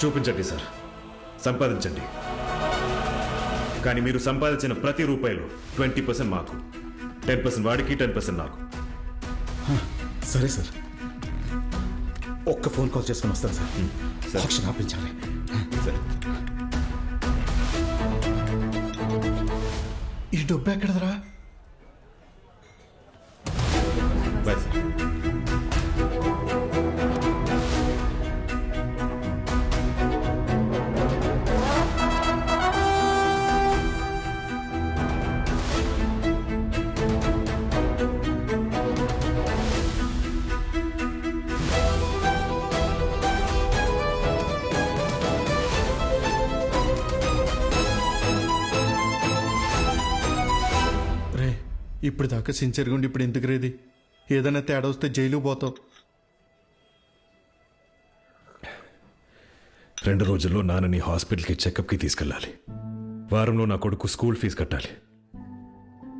చూపించండి సార్, సంపాదించండి. కానీ మీరు సంపాదించిన ప్రతి రూపాయలు 20% మాకు, 10% వాడికి, 10% నాకు. సరే సార్, ఒక్క ఫోన్ కాల్ చేసుకుని వస్తాను సార్. సరే. ఆప్షన్ ఆపించాలి. సరే. ఈ డబ్బు ఎక్కడదరా? Bye sir. రే, ఇప్పుడు దాకా సిన్సియర్గా ఉండి ఇప్పుడు ఎందుకు రేది? ఏదైనా తేడా వస్తే జైలు పోతావు. 2 రోజుల్లో నాన్నని హాస్పిటల్కి చెకప్కి తీసుకెళ్ళాలి. వారంలో నా కొడుకు స్కూల్ ఫీజు కట్టాలి.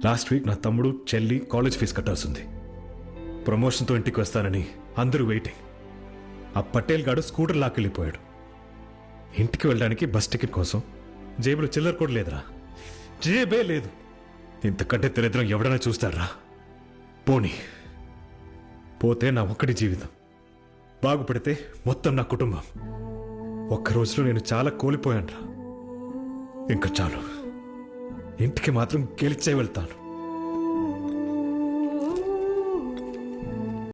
లాస్ట్ వీక్ నా తమ్ముడు, చెల్లి కాలేజ్ ఫీజు కట్టాల్సింది. ప్రమోషన్తో ఇంటికి వస్తానని అందరూ వెయిటింగ్. ఆ పటేల్ గాడు స్కూటర్ లాక్కెళ్ళిపోయాడు. ఇంటికి వెళ్ళడానికి బస్ టికెట్ కోసం జేబులో చిల్లర కూడా లేదురా. జేబే లేదు. ఇంతకంటే దరిద్రం ఎవడైనా చూస్తారా? పోనీ పోతే నా ఒక్కడి జీవితం, బాగుపడితే మొత్తం నా కుటుంబం. ఒక్క రోజులో నేను చాలా కోల్పోయాను రా. ఇంకా చాలు, ఇంటికి మాత్రం గెలిచే వెళ్తాను.